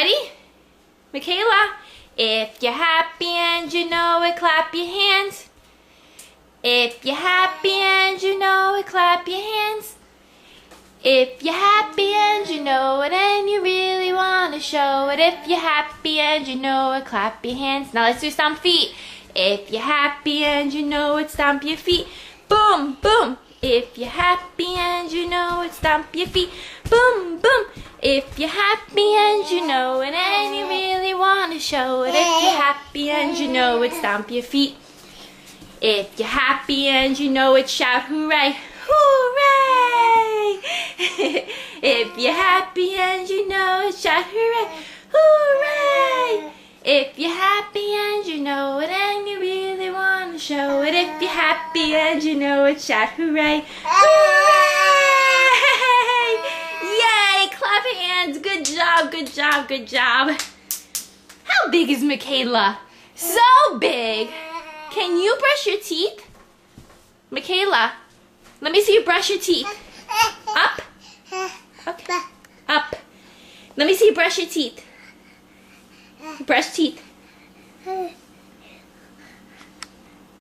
Ready? Michaela, if you're happy and you know it, clap your hands. If you're happy and you know it, clap your hands. If you're happy and you know it and you really want to show it. If you're happy and you know it, clap your hands. Now let's do stomp feet. If you're happy and you know it, stomp your feet. Boom, boom. If you're happy and you know it, stomp your feet. Boom, boom. If you're happy and you know it and you really want to show it. If you're happy and you know it, stomp your feet. If you're happy and you know it, shout hooray. Hooray! If you're happy and you know it, shout hooray. Hooray! If you're happy and you know it and you really want to show it. If you're happy and you know it, shout hooray. Hooray! Yay! Clap your hands. Good job, good job, good job. How big is Michaela? So big. Can you brush your teeth? Michaela, let me see you brush your teeth. Up. Okay. Up. Let me see you brush your teeth. Brush teeth.